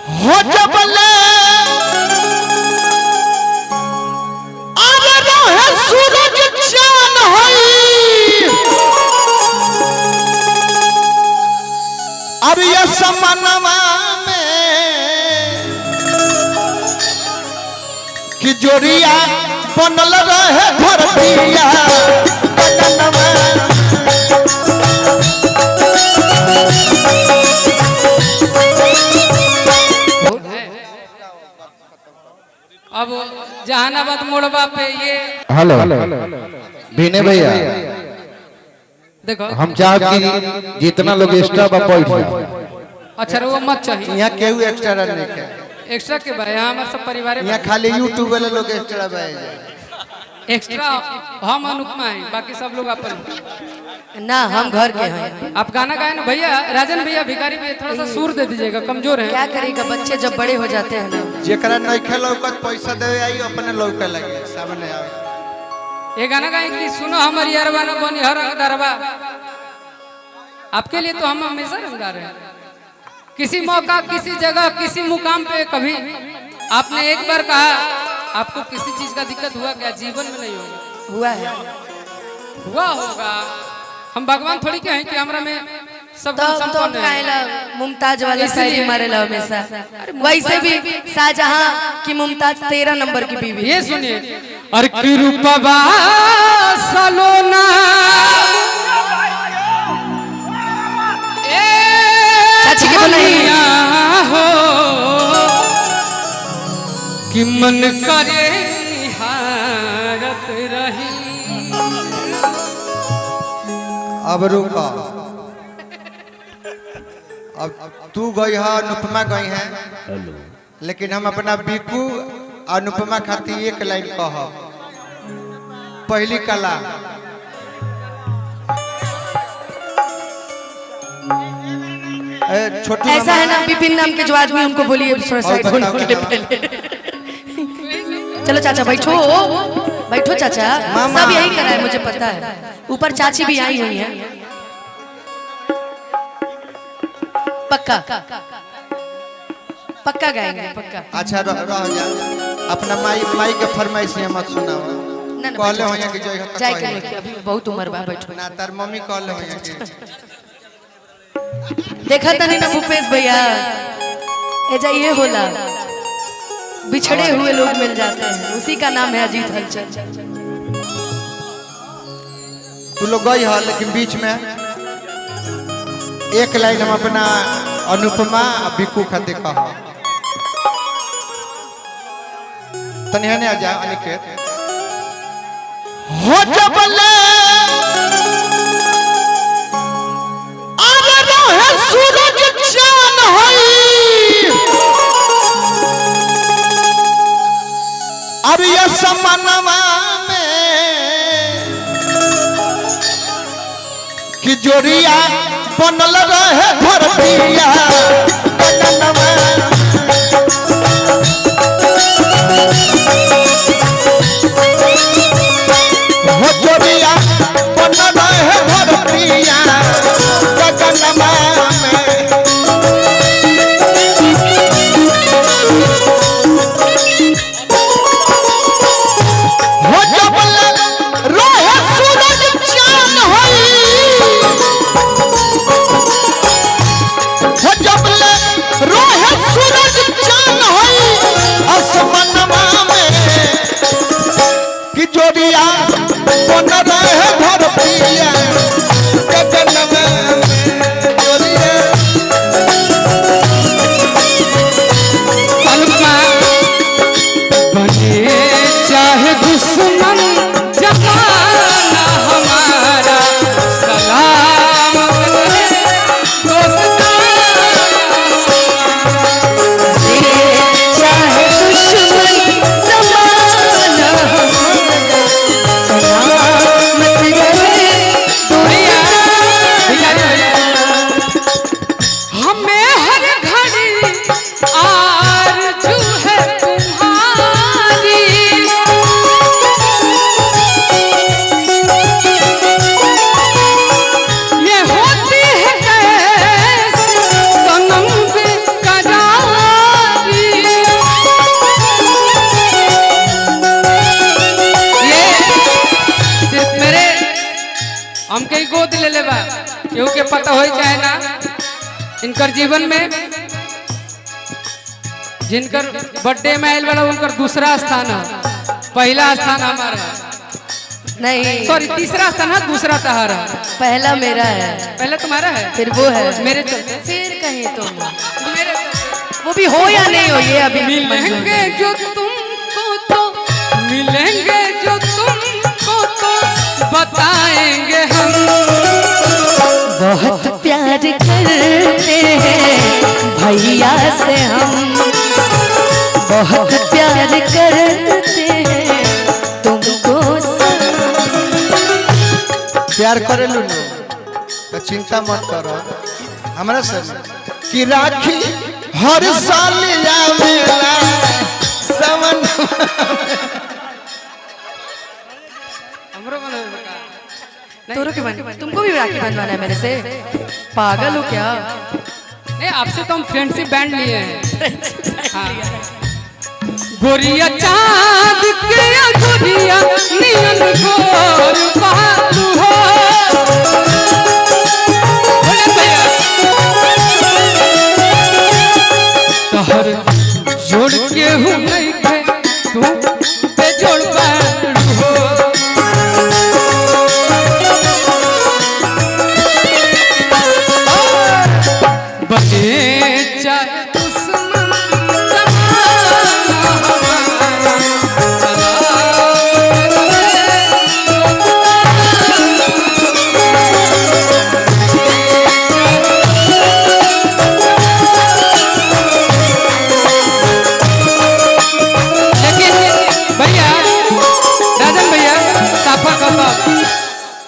हो जबले अरे रहे सूरज चांद होई अरे ये समनवा में कि जोरिया बनल रहे धरतिया अब जहानाबाद मोड़वा पे ये हेलो भीने भैया देखो हम चाहत कि जितना लोग एक्स्ट्रा बैठ जाए। अच्छा वो मत चाहिए यहाँ केहू एक्स्ट्रा नहीं है, एक्स्ट्रा के भाई यहाँ हमारे सब परिवार यहाँ खाली यूट्यूब वाले लोग एक्स्ट्रा भाई एक्स्ट्रा हम अनुपमा है बाकी सब लोग अपन ना हम घर के हैं। आप गाना गाए ना भैया राजन भैया भिखारी भैया थोड़ा सा सुर दे दीजिएगा कमजोर है क्या करेगा बच्चे जब बड़े हो जाते हैं ना जेकरा नइखे लौकत पैसा देवे आई अपने लौके लगे सामने आवे। ये गाना गाए कि सुनो हमारी यारवा ना बनी हर रंगदारवा आपके लिए तो हम हमेशा रंगदार हैं किसी मौका किसी जगह किसी मुकाम पे कभी आपने एक बार कहा आपको किसी चीज का दिक्कत हुआ क्या जीवन में नहीं होगा हुआ है हुआ होगा हम भगवान थोड़ी के हैं कि हमरा में सब तो संपन्न है काहेला मुमताज वाला शायरी मारेला हमेशा वैसे भी शाहजहां की मुमताज 13 नंबर की बीवी ये सुनिए और कृपा सलोना चाची के बोलिए हो कि मन करे निहारत रही अब रुका, अब तू गई है अनुपमा गई है, लेकिन हम अपना बीकू अनुपमा खातिर एक लाइन कह। पहली कला छोटू ऐसा है ना विपिन नाम के जो आदमी उनको बोलिए साइड होने के लिए पहले चलो चाचा बैठो बैठो चाचा सब यही करा है मुझे पता है ऊपर चाची भी आई हुई है पक्का पक्का गाएंगे पक्का। अच्छा रह जा अपना माई के फरमाइश मत सुनाओ ना ना कहले हो कि जय जाए के नहीं अभी बहुत उम्र बा बैठो ना तार मम्मी कहले हो कि देखा था नहीं ना भूपेश भैया ऐसा ये होला बिछड़े हुए लोग मिल जाते हैं उसी का नाम है अजीत हलचल। तू लोग गई है लेकिन बीच में एक लाइन हम अपना अनुपमा बिकू खातिर कह तनिया ने आ जा अनिकेत हो जबले अरे रहे सूरज चांद होई अरे ये समनवा में कि जोरिया बनल रहे धरतिया हो जोरिया बनल रहे धरतिया गगनमा में हो जबले रहे सूरज चांद होई हो जबले पता हो चाहे ना, इनकर जीवन में जिनकर बर्थडे में आयल वाला उनकर दूसरा स्थान है, पहला स्थान हमारा है। नहीं, सॉरी तीसरा स्थान है, दूसरा तहारा है। पहला मेरा है, पहले तुम्हारा है, फिर वो है मेरे चलते, फिर कहीं तुम। मेरे वो भी हो या नहीं हो ये अभी मिलेंगे जो तुमको तो मिलेंगे जो तुमको तो बताएंगे हम। बहुत प्यार करते हैं भैया से हम, बहुत प्यार करते हैं तुमको प्यार करे लू तो चिंता मत करो हमारा से कि राखी हर साल आवेला समन हमरो बनो का तोरो के बन, तुमको भी राखी बनवाना है मेरे से? पागल हो क्या? नहीं, आपसे तो हम फ्रेंडशिप बैंड लिए हैं। हाँ। गोरिया चाँद के गोरिया नियन गोर बहादुर हो। बोले भैया। तहर जोड़ के हूँ नहीं थे, तू बेजोड़ बहादुर हो। बने चाहे दुश्मन जमाना हमारा, लेकिन भैया राजन भैया साफा कहो